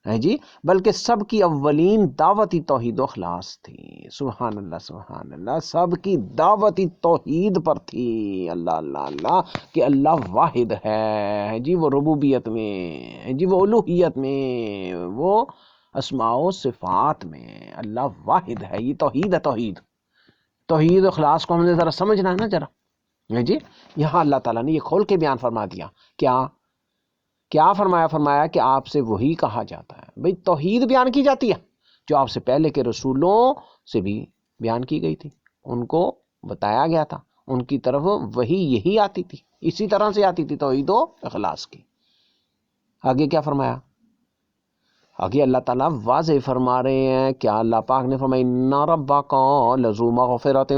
ہے جی، بلکہ سب کی اولین دعوتی توحید و اخلاص تھی. سبحان اللہ سبحان اللہ. سب کی دعوتی توحید پر تھی. اللہ اللہ اللہ، کہ اللہ واحد ہے جی، وہ ربوبیت میں جی، وہ الوہیت میں، وہ اسماء و صفات میں اللہ واحد ہے. یہ توحید ہے. توحید و اخلاص کو ہم نے ذرا سمجھنا ہے نا ذرا جی. یہاں اللہ تعالیٰ نے یہ کھول کے بیان فرما دیا. کیا فرمایا کہ آپ سے وہی کہا جاتا ہے. بھئی توحید بیان کی جاتی ہے جو آپ سے پہلے کے رسولوں سے بھی بیان کی گئی تھی، ان کو بتایا گیا تھا، ان کی طرف وہی یہی آتی تھی، اسی طرح سے آتی تھی توحید و اخلاص کی. آگے کیا فرمایا؟ آگے اللہ تعالیٰ واضح فرما رہے ہیں. کیا اللہ پاک نے فرمایا؟ ان ربک لذو مغفرۃ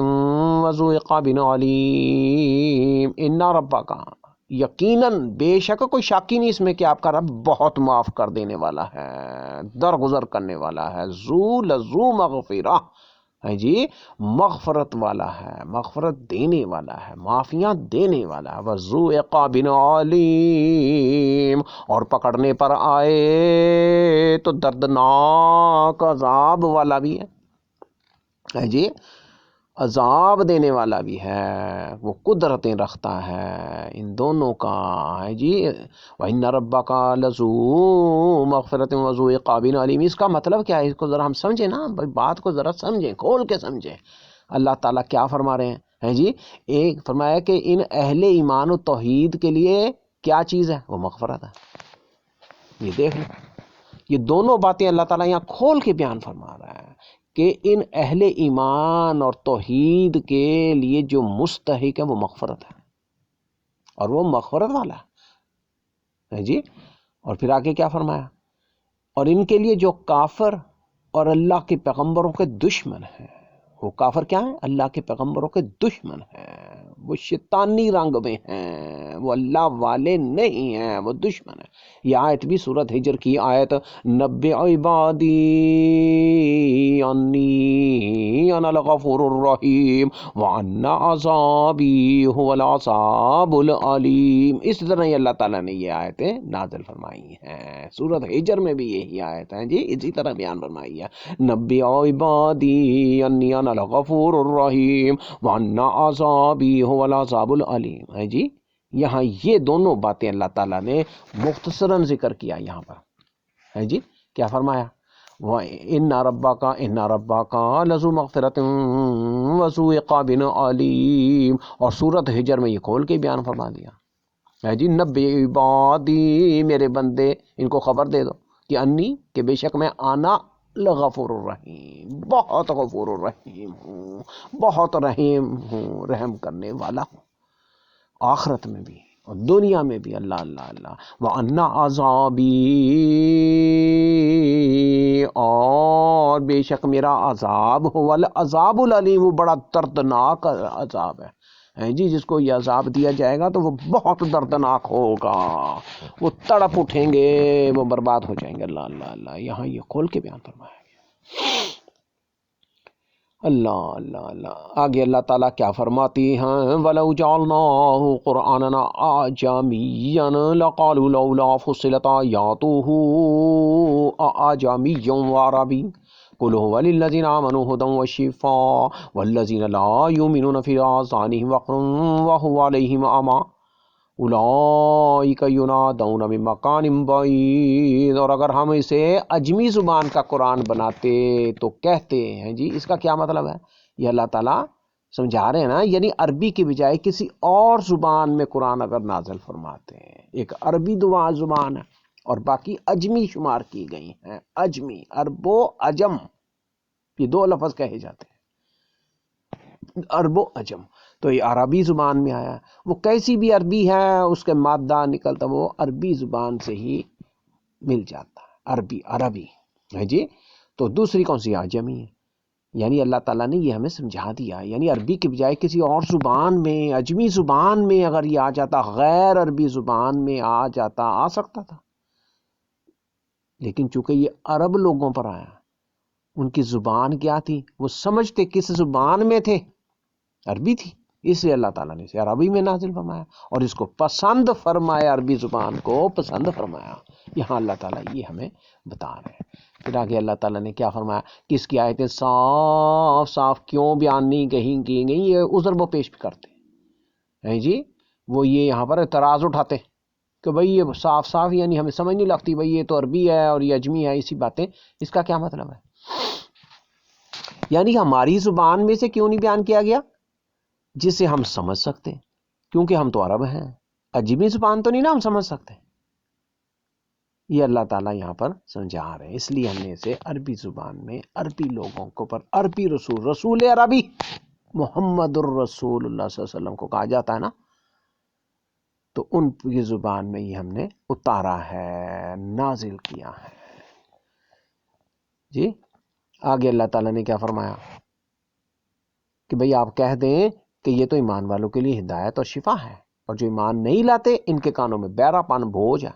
وذو عقاب علیم. ان ربک، یقیناً بے شک کوئی شک ہی نہیں اس میں کہ آپ کا رب بہت معاف کر دینے والا ہے، درگزر کرنے والا ہے، ذو لذو مغفرہ ہے جی، مغفرت والا ہے، مغفرت دینے والا ہے، معافیاں دینے والا ہے، وذو عقاب علیم، اور پکڑنے پر آئے تو دردناک عذاب والا بھی ہے جی، عذاب دینے والا بھی ہے، وہ قدرتیں رکھتا ہے ان دونوں کا ہے جی۔ وَإِنَّ رَبَّكَ لَذُو مَغْفِرَةٍ وَذُو عِقَابٍ عَلِيمٍ۔ اس کا مطلب کیا ہے، اس کو ذرا ہم سمجھیں نا بھائی، بات کو ذرا سمجھیں، کھول کے سمجھیں۔ اللہ تعالیٰ کیا فرما رہے ہیں جی، ایک فرمایا کہ ان اہل ایمان و توحید کے لیے کیا چیز ہے، وہ مغفرت ہے۔ یہ دیکھ لیں، یہ دونوں باتیں اللہ تعالیٰ یہاں کھول کے بیان فرما رہا ہے کہ ان اہل ایمان اور توحید کے لیے جو مستحق ہے وہ مغفرت ہے، اور وہ مغفرت والا ہے جی۔ اور پھر آگے کیا فرمایا، اور ان کے لیے جو کافر اور اللہ کے پیغمبروں کے دشمن ہیں، وہ کافر کیا ہیں، اللہ کے پیغمبروں کے دشمن ہیں، وہ شیطانی رنگ میں ہیں، وہ اللہ والے نہیں ہیں، وہ دشمن ہیں۔ یہ آیت بھی سورۃ ہجر کی آیت نبئ عبادی انی انا الغفور الرحیم وان عذابی هو العذاب العلیم، اس طرح ہی اللہ تعالیٰ نے یہ آیتیں نازل فرمائی ہیں۔ سورۃ ہجر میں بھی یہی آیت ہے جی، اسی طرح بیان فرمائی ہے، نبئ عبادی انی انا الغفور الرحیم وان عذابی هو العذاب العلیم ہے جی۔ یہاں یہ دونوں باتیں اللہ تعالیٰ نے مختصراً ذکر کیا یہاں پر ہے جی۔ کیا فرمایا، وَإِنَّ رَبَّكَ لَذُو مَغْفِرَةٍ وَذُو عِقَابٍ عَلِيمٍ، اور سورۃ ہجر میں یہ کھول کے بیان فرما دیا ہے جی، نبئ عبادی، میرے بندے ان کو خبر دے دو کہ انی، کہ بے شک میں آنا لغفور الرحیم، بہت غفور الرحیم ہوں، بہت رحیم ہوں، رحم کرنے والا ہوں، آخرت میں بھی اور دنیا میں بھی۔ اللہ اللہ اللہ، وَأَنَّ عَذَابِي، اور بے شک میرا عذاب ہو العذاب العلیم، وہ بڑا دردناک عذاب ہے جی، جس کو یہ عذاب دیا جائے گا تو وہ بہت دردناک ہوگا، وہ تڑپ اٹھیں گے، وہ برباد ہو جائیں گے۔ اللہ اللہ اللہ، یہاں یہ کھول کے بیان فرمایا گیا۔ اللہ اللہ اللہ، آگے اللہ تعالیٰ کیا فرماتی ہیں، وَلَوْ جَعَلْنَاهُ قُرْآنًا أَعْجَمِيًّا لَقَالُوا لَوْلَا فُصِّلَتْ آيَاتُهُ أَعْجَمِيٌّ وَعَرَبِيٌّ قُلْ هُوَ لِلَّذِينَ آمَنُوا هُدًى وَشِفَاءٌ وَالَّذِينَ لَا يُؤْمِنُونَ فِي آذَانِهِمْ وَقْرٌ وَهُوَ عَلَيْهِمْ عَمًى اولئک ینادون من مکان بعید، اور اگر ہم اسے عجمی زبان کا قرآن بناتے تو کہتے ہیں جی، اس کا کیا مطلب ہے، یہ اللہ تعالیٰ سمجھا رہے ہیں نا، یعنی عربی کی بجائے کسی اور زبان میں قرآن اگر نازل فرماتے ہیں، ایک عربی زبان ہے اور باقی عجمی شمار کی گئی ہیں، عجمی، عرب و عجم، یہ دو لفظ کہے جاتے ہیں، عرب و عجم، تو یہ عربی زبان میں آیا ہے، وہ کیسی بھی عربی ہے، اس کے مادہ نکلتا وہ عربی زبان سے ہی مل جاتا ہے، عربی ہے جی۔ تو دوسری کون سی، عجمی ہے، یعنی اللہ تعالیٰ نے یہ ہمیں سمجھا دیا، یعنی عربی کے بجائے کسی اور زبان میں، عجمی زبان میں اگر یہ آ جاتا، غیر عربی زبان میں آ جاتا، آ سکتا تھا، لیکن چونکہ یہ عرب لوگوں پر آیا، ان کی زبان کیا تھی، وہ سمجھتے کس زبان میں تھے، عربی تھی، اس لیے اللہ تعالیٰ نے اسے عربی میں نازل فرمایا اور اس کو پسند فرمایا، عربی زبان کو پسند فرمایا۔ یہاں اللہ تعالیٰ یہ ہمیں بتا رہے ہیں۔ پھر آگے اللہ تعالیٰ نے کیا فرمایا کہ اس کی آیتیں صاف صاف کیوں بیان نہیں کی گئی، یہ عذر وہ پیش بھی کرتے ہیں جی، وہ یہ یہاں پر اعتراض اٹھاتے کہ بھئی یہ صاف صاف، یعنی ہمیں سمجھ نہیں لگتی، بھئی یہ تو عربی ہے اور یہ اجمی ہے، اسی باتیں، اس کا کیا مطلب ہے، یعنی ہماری زبان میں سے کیوں نہیں بیان کیا گیا جسے ہم سمجھ سکتے ہیں، کیونکہ ہم تو عرب ہیں، عجمی زبان تو نہیں نا ہم سمجھ سکتے۔ یہ اللہ تعالیٰ یہاں پر سمجھا رہے ہیں، اس لیے ہم نے اسے عربی زبان میں، عربی لوگوں کو پر، عربی رسول عربی محمد الرسول اللہ صلی اللہ علیہ وسلم کو کہا جاتا ہے نا، تو ان کی زبان میں یہ ہم نے اتارا ہے، نازل کیا ہے جی۔ آگے اللہ تعالیٰ نے کیا فرمایا کہ بھئی آپ کہہ دیں کہ یہ تو ایمان والوں کے لیے ہدایت اور شفا ہے، اور جو ایمان نہیں لاتے ان کے کانوں میں بہرا پن بوجھ ہے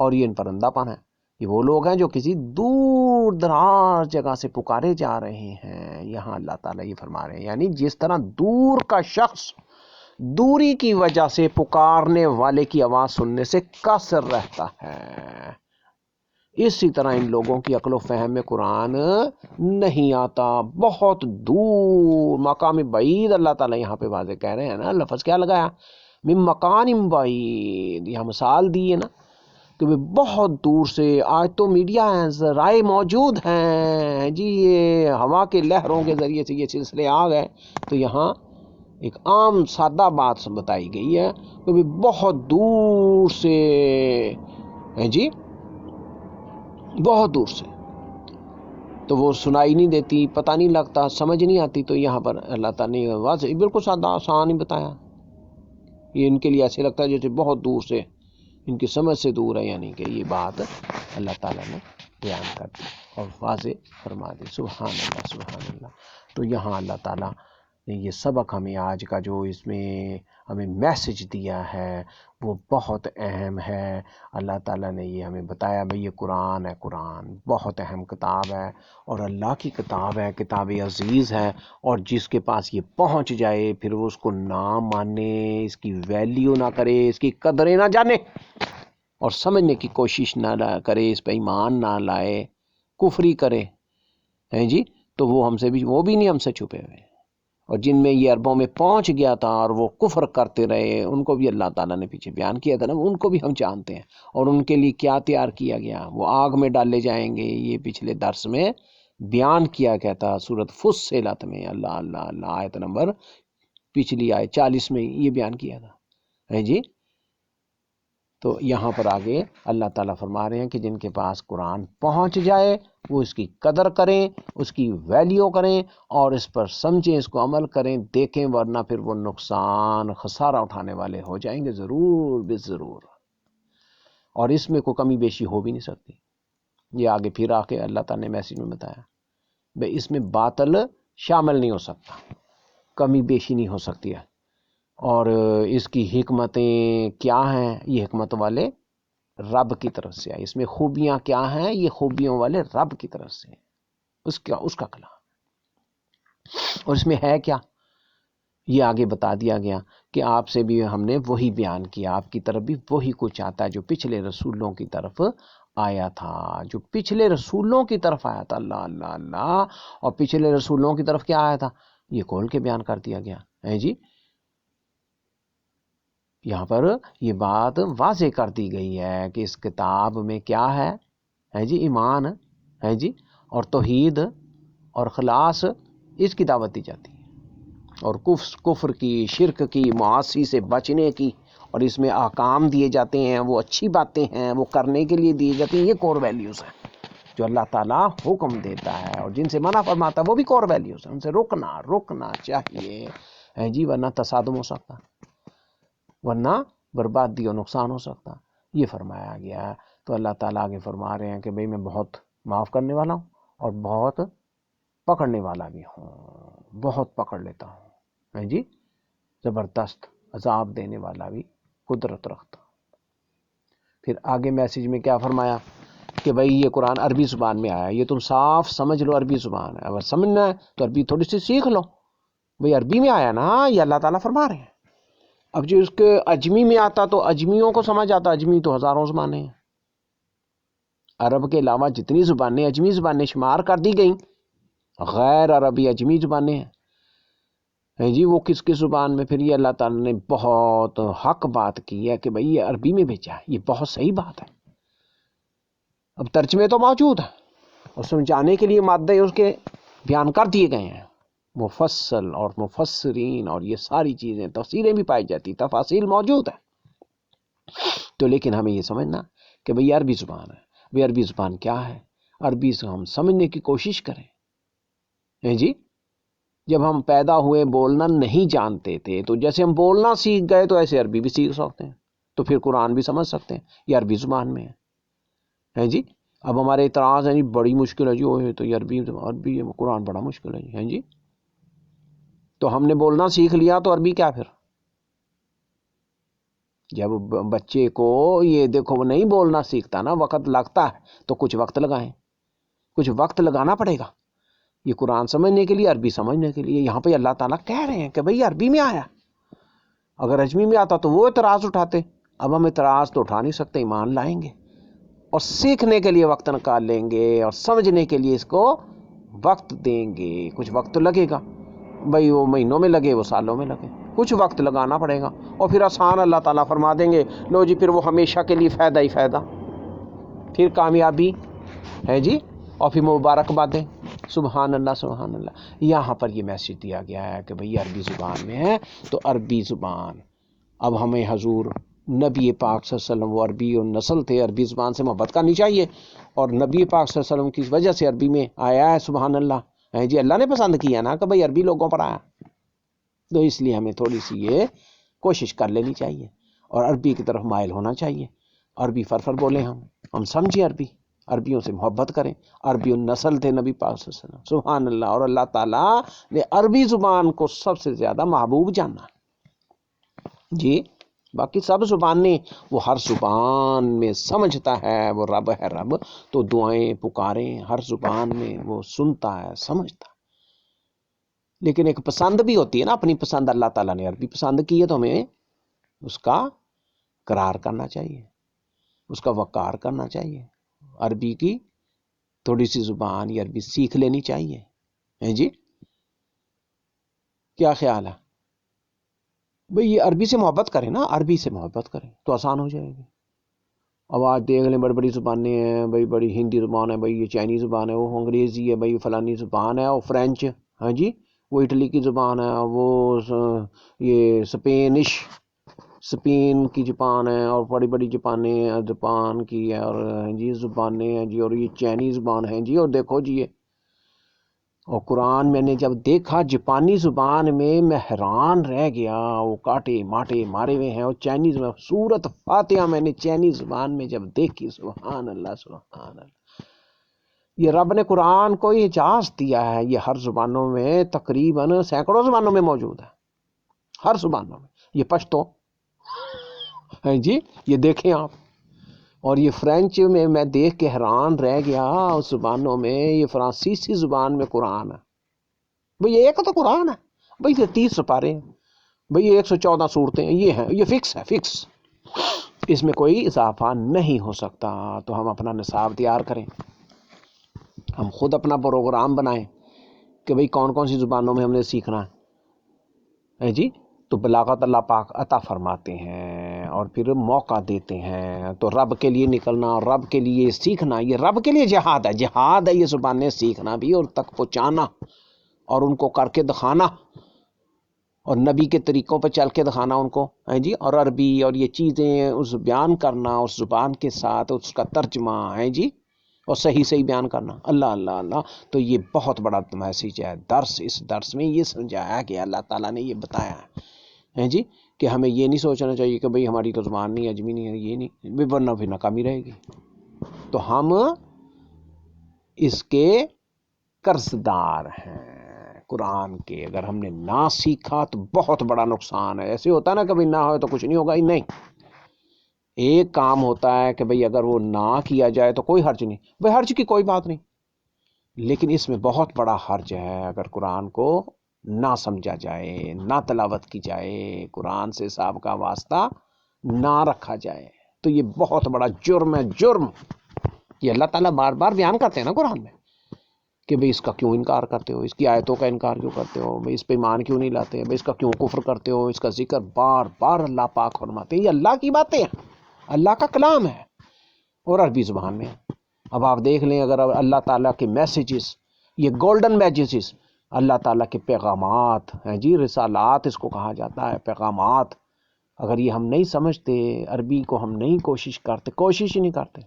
اور یہ ان پر اندھا پن ہے۔ یہ وہ لوگ ہیں جو کسی دور دراز جگہ سے پکارے جا رہے ہیں۔ یہاں اللہ تعالیٰ یہ فرما رہے ہیں، یعنی جس طرح دور کا شخص دوری کی وجہ سے پکارنے والے کی آواز سننے سے قاصر رہتا ہے، اسی طرح ان لوگوں کی عقل و فہم میں قرآن نہیں آتا، بہت دور مقام بعید اللہ تعالیٰ یہاں پہ واضح کہہ رہے ہیں نا، لفظ کیا لگایا، من مکان بعید، یہاں مثال دی ہے نا کہ بہت دور سے، آج تو میڈیا ہے، ذرائع موجود ہیں جی، یہ ہوا کے لہروں کے ذریعے سے یہ سلسلے آ گئے، تو یہاں ایک عام سادہ بات بتائی گئی ہے کہ بہت دور سے ہے جی، بہت دور سے، تو وہ سنائی نہیں دیتی، پتہ نہیں لگتا، سمجھ نہیں آتی، تو یہاں پر اللہ تعالیٰ نے واضح بالکل سادہ آسان ہی بتایا، یہ ان کے لیے ایسے لگتا ہے جیسے بہت دور سے، ان کی سمجھ سے دور ہے، یعنی کہ یہ بات اللہ تعالیٰ نے بیان کر دی اور واضح فرما دی۔ سبحان اللہ سبحان اللہ۔ تو یہاں اللہ تعالیٰ نے یہ سبق ہمیں آج کا جو اس میں ہمیں میسج دیا ہے وہ بہت اہم ہے۔ اللہ تعالیٰ نے یہ ہمیں بتایا بھئی یہ قرآن ہے، قرآن بہت اہم کتاب ہے اور اللہ کی کتاب ہے، کتاب عزیز ہے، اور جس کے پاس یہ پہنچ جائے پھر وہ اس کو نہ مانے، اس کی ویلیو نہ کرے، اس کی قدریں نہ جانے اور سمجھنے کی کوشش نہ کرے، اس پہ ایمان نہ لائے، کفری کرے ہیں جی، تو وہ ہم سے بھی، وہ بھی نہیں ہم سے چھپے ہوئے، اور جن میں یہ عربوں میں پہنچ گیا تھا اور وہ کفر کرتے رہے ان کو بھی اللہ تعالیٰ نے پیچھے بیان کیا تھا نا، ان کو بھی ہم جانتے ہیں، اور ان کے لیے کیا تیار کیا گیا، وہ آگ میں ڈالے جائیں گے، یہ پچھلے درس میں بیان کیا گیا تھا سورۃ فصلت میں، اللہ اللہ اللہ، آیت نمبر پچھلی آیت 40 میں یہ بیان کیا تھا ہے جی۔ تو یہاں پر آگے اللہ تعالیٰ فرما رہے ہیں کہ جن کے پاس قرآن پہنچ جائے وہ اس کی قدر کریں، اس کی ویلیو کریں اور اس پر سمجھیں، اس کو عمل کریں، دیکھیں، ورنہ پھر وہ نقصان خسارہ اٹھانے والے ہو جائیں گے ضرور بے ضرور، اور اس میں کوئی کمی بیشی ہو بھی نہیں سکتی۔ یہ آگے پھر آ کے اللہ تعالیٰ نے میسج میں بتایا بھئی اس میں باطل شامل نہیں ہو سکتا، کمی بیشی نہیں ہو سکتی ہے، اور اس کی حکمتیں کیا ہیں، یہ حکمت والے رب کی طرف سے ہے، اس میں خوبیاں کیا ہیں، یہ خوبیوں والے رب کی طرف سے، اس کا کلام، اور اس میں ہے کیا یہ آگے بتا دیا گیا کہ آپ سے بھی ہم نے وہی بیان کیا، آپ کی طرف بھی وہی کچھ آتا ہے جو پچھلے رسولوں کی طرف آیا تھا، جو پچھلے رسولوں کی طرف آیا تھا، اللہ اللہ اللہ، اور پچھلے رسولوں کی طرف کیا آیا تھا یہ کھول کے بیان کر دیا گیا ہے جی۔ یہاں پر یہ بات واضح کر دی گئی ہے کہ اس کتاب میں کیا ہے جی، ایمان ہے جی، اور توحید اور خلاص، اس کی دعوت دی جاتی ہے، اور کفر کی، شرک کی، معاصی سے بچنے کی، اور اس میں احکام دیے جاتے ہیں، وہ اچھی باتیں ہیں، وہ کرنے کے لیے دی جاتی ہیں، یہ کور ویلیوز ہیں جو اللہ تعالیٰ حکم دیتا ہے، اور جن سے منع فرماتا ہے وہ بھی کور ویلیوز ہیں، ان سے رکنا چاہیے ہے جی، ورنہ تصادم ہو سکتا، ورنہ بربادی اور نقصان ہو سکتا، یہ فرمایا گیا ہے۔ تو اللہ تعالیٰ آگے فرما رہے ہیں کہ بھئی میں بہت معاف کرنے والا ہوں اور بہت پکڑنے والا بھی ہوں، بہت پکڑ لیتا ہوں ہے جی، زبردست عذاب دینے والا بھی قدرت رکھتا ہوں۔ پھر آگے میسج میں کیا فرمایا کہ بھئی یہ قرآن عربی زبان میں آیا، یہ تم صاف سمجھ لو عربی زبان ہے، اگر سمجھنا ہے تو عربی تھوڑی سی سیکھ لو، بھئی عربی میں آیا نا، یہ اللہ تعالیٰ فرما رہے ہیں۔ اب جو اس کے اجمی میں آتا تو اجمیوں کو سمجھ آتا، اجمی تو ہزاروں زبانیں ہیں، عرب کے علاوہ جتنی زبانیں اجمی زبانیں شمار کر دی گئیں، غیر عربی اجمی زبانیں ہیں جی، وہ کس کس زبان میں، پھر یہ اللہ تعالیٰ نے بہت حق بات کی ہے کہ بھئی یہ عربی میں بھیجا ہے، یہ بہت صحیح بات ہے۔ اب ترجمے تو موجود ہیں اور سمجھانے کے لیے مادے اس کے بیان کر دیے گئے ہیں، مفصل اور مفسرین اور یہ ساری چیزیں، تفسیریں بھی پائی جاتی، تفاصیل موجود ہیں، تو لیکن ہمیں یہ سمجھنا کہ بھئی عربی زبان ہے، بھئی عربی زبان کیا ہے، عربی سے ہم سمجھنے کی کوشش کریں جی۔ جب ہم پیدا ہوئے بولنا نہیں جانتے تھے تو جیسے ہم بولنا سیکھ گئے تو ایسے عربی بھی سیکھ سکتے ہیں، تو پھر قرآن بھی سمجھ سکتے ہیں، یہ عربی زبان میں ہے جی۔ اب ہمارے اعتراض ہیں جی بڑی مشکل ہے جی، تو یہ عربی قرآن بڑا مشکل ہے جی، تو ہم نے بولنا سیکھ لیا تو عربی کیا پھر، جب بچے کو یہ دیکھو وہ نہیں بولنا سیکھتا نا، وقت لگتا ہے تو کچھ وقت لگائیں، کچھ وقت لگانا پڑے گا یہ قرآن سمجھنے کے لیے، عربی سمجھنے کے لیے۔ یہاں پہ اللہ تعالیٰ کہہ رہے ہیں کہ بھئی عربی میں آیا، اگر اجمی میں آتا تو وہ اعتراض اٹھاتے، اب ہم اعتراض تو اٹھا نہیں سکتے، ایمان لائیں گے اور سیکھنے کے لیے وقت نکال لیں گے اور سمجھنے کے لیے اس کو وقت دیں گے۔ کچھ وقت تو لگے گا بھئی، وہ مہینوں میں لگے وہ سالوں میں لگے، کچھ وقت لگانا پڑے گا، اور پھر آسان اللہ تعالیٰ فرما دیں گے، لو جی پھر وہ ہمیشہ کے لیے فائدہ ہی فائدہ، پھر کامیابی ہے جی، اور پھر مبارک باتیں۔ سبحان اللہ سبحان اللہ۔ یہاں پر یہ میسج دیا گیا ہے کہ بھئی عربی زبان میں ہے تو عربی زبان، اب ہمیں حضور نبی پاک صلی اللہ علیہ وسلم، وہ عربی اور نسل تھے، عربی زبان سے محبت کرنی چاہیے، اور نبی پاک صلی اللہ علیہ وسلم کی وجہ سے عربی میں آیا ہے، سبحان اللہ ہے جی، اللہ نے پسند کیا نا کہ بھئی عربی لوگوں پر آیا، تو اس لیے ہمیں تھوڑی سی یہ کوشش کر لینی چاہیے اور عربی کی طرف مائل ہونا چاہیے، عربی فر بولیں، ہم سمجھیں عربی، عربیوں سے محبت کریں، عربی النسل تھے نبی پاک صلی اللہ علیہ وسلم، سبحان اللہ، اور اللہ تعالیٰ نے عربی زبان کو سب سے زیادہ محبوب جانا جی۔ باقی سب زبانیں، وہ ہر زبان میں سمجھتا ہے، وہ رب ہے رب، تو دعائیں پکاریں ہر زبان میں وہ سنتا ہے سمجھتا ہے، لیکن ایک پسند بھی ہوتی ہے نا، اپنی پسند، اللہ تعالیٰ نے عربی پسند کی ہے تو ہمیں اس کا قرار کرنا چاہیے، اس کا وقار کرنا چاہیے، عربی کی تھوڑی سی زبان یا عربی سیکھ لینی چاہیے، ہیں جی، کیا خیال ہے بھئی؟ یہ عربی سے محبت کریں نا، عربی سے محبت کریں تو آسان ہو جائے گی۔ اب آج دیکھ لیں بڑی بڑی زبانیں ہیں بھئی، بڑی ہندی زبان ہے بھئی، یہ چائنیز زبان ہے، وہ انگریزی ہے بھئی، فلانی زبان ہے، وہ فرینچ، ہاں جی، وہ اٹلی کی زبان ہے، وہ یہ اسپین کی زبان ہے، اور بڑی بڑی زبانیں جاپان کی ہے، اور جی زبانیں ہیں جی، اور یہ چینی زبان ہے جی، اور دیکھو جی یہ، اور قرآن میں نے جب دیکھا جاپانی زبان میں حیران رہ گیا، وہ کاٹے ماٹے مارے ہوئے ہیں، اور چائنیز میں سورت فاتحہ میں نے چینی زبان میں جب دیکھی، سبحان اللہ سبحان اللہ۔ یہ رب نے قرآن کو اعجاز دیا ہے، یہ ہر زبانوں میں تقریباً سینکڑوں زبانوں میں موجود ہے، ہر زبانوں میں، یہ پشتو ہے جی، یہ دیکھیں آپ، اور یہ فرینچ میں دیکھ کے حیران رہ گیا، اس زبانوں میں، یہ فرانسیسی زبان میں قرآن ہے بھئی، ایک تو قرآن ہے بھئی، یہ 30 سپارے ہیں بھئی، 114 صورتیں ہیں، یہ ہیں، یہ فکس ہے، فکس، اس میں کوئی اضافہ نہیں ہو سکتا۔ تو ہم اپنا نصاب تیار کریں، ہم خود اپنا پروگرام بنائیں کہ بھئی کون کون سی زبانوں میں ہم نے سیکھنا ہے جی، تو بلاغت اللہ پاک عطا فرماتے ہیں اور پھر موقع دیتے ہیں، تو رب کے لیے نکلنا اور رب کے لیے سیکھنا، یہ رب کے لیے جہاد ہے، جہاد ہے یہ زبانیں سیکھنا بھی اور تک پہنچانا اور ان کو کر کے دکھانا، اور نبی کے طریقوں پہ چل کے دکھانا ان کو، ہے جی، اور عربی اور یہ چیزیں اس بیان کرنا اس زبان کے ساتھ، اس کا ترجمہ ہے جی، اور صحیح صحیح بیان کرنا، اللہ اللہ اللہ۔ تو یہ بہت بڑا میسج ہے، درس، اس درس میں یہ سمجھایا کہ اللہ تعالیٰ نے یہ بتایا ہے جی، کہ ہمیں یہ نہیں سوچنا چاہیے کہ بھئی ہماری تو زبان نہیں، اجمی نہیں ہے، یہ نہیں، ورنہ پھر ناکامی رہے گی۔ تو ہم اس کے قرضدار ہیں قرآن کے، اگر ہم نے نہ سیکھا تو بہت بڑا نقصان ہے۔ ایسے ہوتا ہے نا کہ بھئی نہ ہو تو کچھ نہیں ہوگا، ہی نہیں، ایک کام ہوتا ہے کہ بھئی اگر وہ نہ کیا جائے تو کوئی حرج نہیں، بھئی حرج کی کوئی بات نہیں، لیکن اس میں بہت بڑا حرج ہے اگر قرآن کو نہ سمجھا جائے، نہ تلاوت کی جائے، قرآن سے صاحب کا واسطہ نہ رکھا جائے، تو یہ بہت بڑا جرم ہے، جرم۔ یہ اللہ تعالیٰ بار بار بیان کرتے ہیں نا قرآن میں کہ بھئی اس کا کیوں انکار کرتے ہو، اس کی آیتوں کا انکار کیوں کرتے ہو، بھئی اس پہ ایمان کیوں نہیں لاتے، بھئی اس کا کیوں کفر کرتے ہو، اس کا ذکر بار بار اللہ پاک فرماتے ہیں، یہ اللہ کی باتیں ہیں، اللہ کا کلام ہے اور عربی زبان میں۔ اب آپ دیکھ لیں، اگر اللہ تعالیٰ کے میسیجز، یہ گولڈن میسیجز، اللہ تعالیٰ کے پیغامات ہیں جی، رسالات اس کو کہا جاتا ہے، پیغامات، اگر یہ ہم نہیں سمجھتے، عربی کو ہم نہیں کوشش کرتے، کوشش ہی نہیں کرتے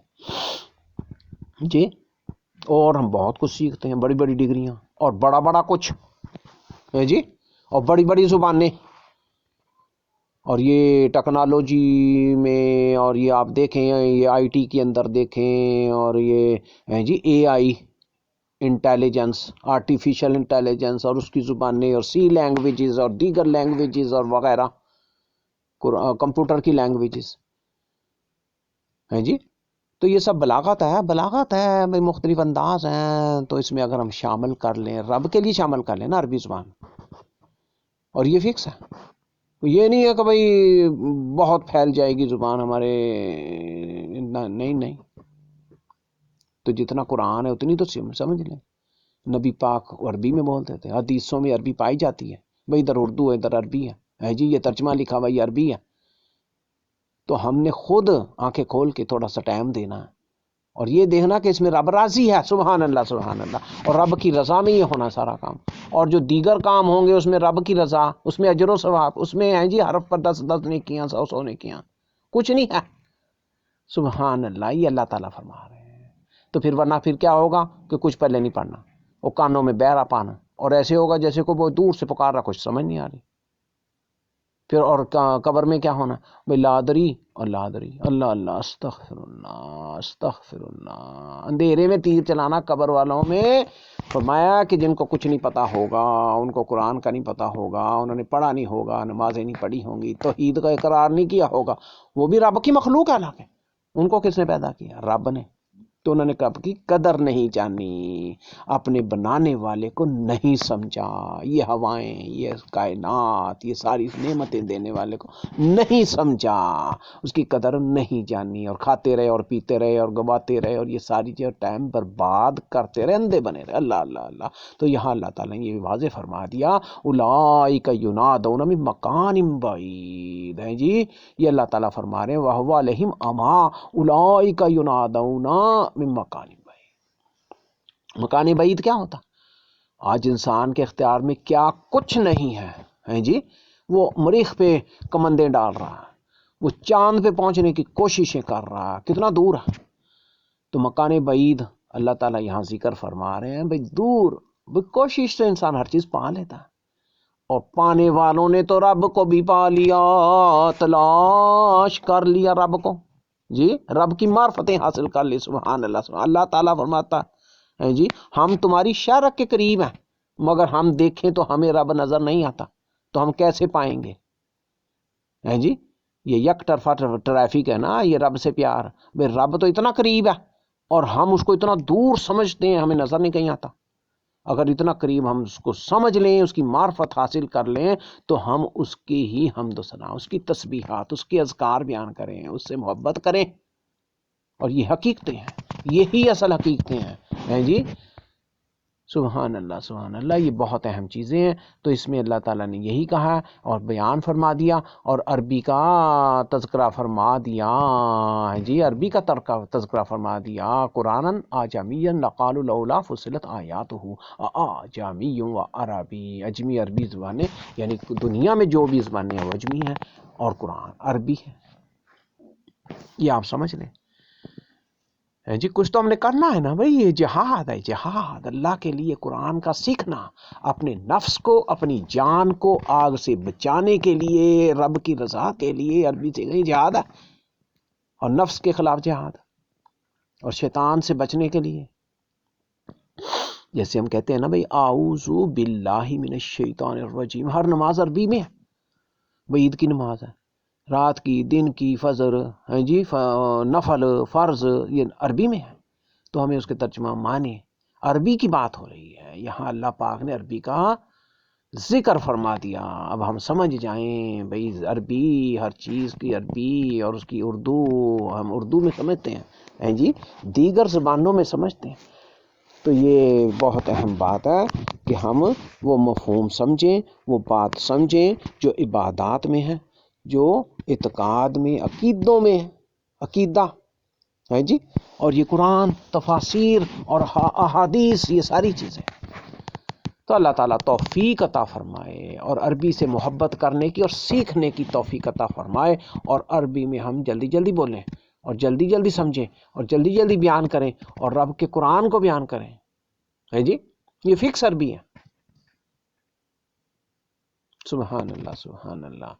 جی، اور ہم بہت کچھ سیکھتے ہیں، بڑی بڑی ڈگریاں اور بڑا بڑا کچھ ہے جی، اور بڑی بڑی زبانیں، اور یہ ٹیکنالوجی میں، اور یہ آپ دیکھیں، یہ آئی ٹی کے اندر دیکھیں، اور یہ ہے جی اے آئی انٹیلیجنس، آرٹیفیشل انٹیلیجنس، اور اس کی زبانیں، اور سی لینگویجز اور دیگر لینگویجز اور وغیرہ، کمپیوٹر کی لینگویجز ہیں جی. تو یہ سب بلاغت ہے بھائی، مختلف انداز ہیں. تو اس میں اگر ہم شامل کر لیں، رب کے لیے شامل کر لیں نا عربی زبان، اور یہ فکس ہے. یہ نہیں ہے کہ بھائی بہت پھیل جائے گی زبان ہمارے، نہیں. تو جتنا قرآن ہے اتنی تو سمجھ لیں. نبی پاک عربی میں بولتے تھے، حدیثوں میں عربی پائی جاتی ہے. بھائی ادھر اردو ہے، ادھر عربی ہے جی. یہ ترجمہ لکھا ہوا یہ عربی ہے. تو ہم نے خود آنکھیں کھول کے تھوڑا سا ٹائم دینا ہے اور یہ دیکھنا کہ اس میں رب راضی ہے. سبحان اللہ سبحان اللہ. اور رب کی رضا میں یہ ہونا سارا کام. اور جو دیگر کام ہوں گے اس میں رب کی رضا، اس میں اجر و ثواب، اس میں جی حرف پر 10 نیکیاں، 100 نیکیاں، کچھ نہیں ہے. سبحان اللہ. یہ اللہ تعالیٰ فرما رہے ہیں. تو پھر ورنہ پھر کیا ہوگا کہ کچھ پہلے نہیں پڑھنا، وہ کانوں میں بہرا پانا، اور ایسے ہوگا جیسے کو وہ دور سے پکار رہا، کچھ سمجھ نہیں آ رہی. پھر اور قبر میں کیا ہونا، بھائی لادری اور لادری، اللہ استغفر اللہ استغفر اللہ. اندھیرے میں تیر چلانا قبر والوں میں. فرمایا کہ جن کو کچھ نہیں پتا ہوگا، ان کو قرآن کا نہیں پتا ہوگا، انہوں نے پڑھا نہیں ہوگا، نمازیں نہیں پڑھی ہوں گی، توحید کا اقرار نہیں کیا ہوگا، وہ بھی رب کی مخلوق ہے نا. ان کو کس نے پیدا کیا؟ رب نے. تو انہوں نے رب کی قدر نہیں جانی، اپنے بنانے والے کو نہیں سمجھا. یہ ہوائیں، یہ کائنات، یہ ساری نعمتیں دینے والے کو نہیں سمجھا، اس کی قدر نہیں جانی، اور کھاتے رہے اور پیتے رہے اور گواتے رہے، اور یہ ساری چیزیں ٹائم برباد کرتے رہے، اندھے بنے رہے. اللہ. تو یہاں اللہ تعالیٰ نے یہ واضح فرما دیا، اولئک ینادون من مکان بعید. ہے جی. یہ اللہ تعالیٰ فرما رہے ہیں وَهُوَ عَلَيْهِمْ أَمَا أُولَئِكَ يُنَادَوْنَ مِن مَّكَانٍ بَعِيدٍ. مکان بعید کیا ہوتا؟ آج انسان کے اختیار میں کیا کچھ نہیں ہے جی. وہ مریخ پہ کمندیں ڈال رہا ہے، وہ چاند پہ پہنچنے کی کوششیں کر رہا ہے، کتنا دور ہے. تو مکان بعید اللہ تعالیٰ یہاں ذکر فرما رہے ہیں بھائی دور. کوشش سے انسان ہر چیز پا لیتا ہے، اور پانے والوں نے تو رب کو بھی پا لیا، تلاش کر لیا رب کو جی. رب کی معرفتیں حاصل کر لی. سبحان اللہ. اللہ تعالیٰ فرماتا ہے جی ہم تمہاری شرک کے قریب ہیں، مگر ہم دیکھیں تو ہمیں رب نظر نہیں آتا، تو ہم کیسے پائیں گے؟ ہے جی. یہ یک طرفہ ٹریفک ہے نا، یہ رب سے پیار. بھائی رب تو اتنا قریب ہے اور ہم اس کو اتنا دور سمجھتے ہیں، ہمیں نظر نہیں کہیں آتا. اگر اتنا قریب ہم اس کو سمجھ لیں، اس کی معرفت حاصل کر لیں، تو ہم اس کی ہی حمد و ثنا، اس کی تسبیحات، اس کے اذکار بیان کریں، اس سے محبت کریں. اور یہ حقیقتیں ہیں، یہی اصل حقیقتیں ہیں جی. سبحان اللہ سبحان اللہ. یہ بہت اہم چیزیں ہیں. تو اس میں اللہ تعالیٰ نے یہی کہا اور بیان فرما دیا، اور عربی کا تذکرہ فرما دیا جی. عربی کا تذکرہ فرما دیا. قرآن اعجمیا لقالوا لولا فصلت آیاتہ اعجمی و عربی. اجمی عربی زبانیں، یعنی دنیا میں جو بھی زبانیں ہیں وہ اجمی ہیں اور قرآن عربی ہے. یہ آپ سمجھ لیں جی. کچھ تو ہم نے کرنا ہے نا بھائی. یہ جہاد ہے، جہاد اللہ کے لیے قرآن کا سیکھنا، اپنے نفس کو، اپنی جان کو آگ سے بچانے کے لیے، رب کی رضا کے لیے. عربی سے جہاد ہے، اور نفس کے خلاف جہاد، اور شیطان سے بچنے کے لیے. جیسے ہم کہتے ہیں نا بھائی اعوذ باللہ من الشیطان الرجیم. ہر نماز عربی میں ہے. بھائی عید کی نماز ہے، رات کی، دن کی، فجر ہے جی، نفل، فرض، یہ عربی میں ہے. تو ہمیں اس کے ترجمہ معنی، عربی کی بات ہو رہی ہے یہاں. اللہ پاک نے عربی کا ذکر فرما دیا. اب ہم سمجھ جائیں بھائی عربی، ہر چیز کی عربی، اور اس کی اردو ہم اردو میں سمجھتے ہیں جی، دیگر زبانوں میں سمجھتے ہیں. تو یہ بہت اہم بات ہے کہ ہم وہ مفہوم سمجھیں، وہ بات سمجھیں جو عبادات میں ہے، جو اعتقاد میں، عقیدوں میں ہے، عقیدہ ہے جی. اور یہ قرآن، تفاسیر اور احادیث، یہ ساری چیزیں. تو اللہ تعالیٰ توفیق عطا فرمائے، اور عربی سے محبت کرنے کی اور سیکھنے کی توفیق عطا فرمائے. اور عربی میں ہم جلدی جلدی بولیں، اور جلدی جلدی سمجھیں، اور جلدی جلدی بیان کریں، اور رب کے قرآن کو بیان کریں. ہے جی. یہ فکس عربی ہے. سبحان اللہ سبحان اللہ.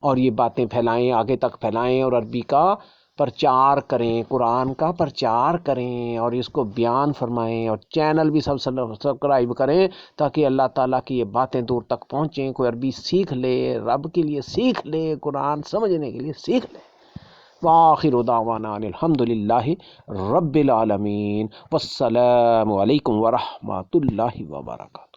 اور یہ باتیں پھیلائیں، آگے تک پھیلائیں، اور عربی کا پرچار کریں، قرآن کا پرچار کریں اور اس کو بیان فرمائیں، اور چینل بھی سبسکرائب کریں تاکہ اللہ تعالیٰ کی یہ باتیں دور تک پہنچیں، کوئی عربی سیکھ لے، رب کے لیے سیکھ لے، قرآن سمجھنے کے لیے سیکھ لے۔ وآخر دعوانا ان الحمد للہ رب العالمین، والسلام علیکم ورحمۃ اللہ وبرکاتہ۔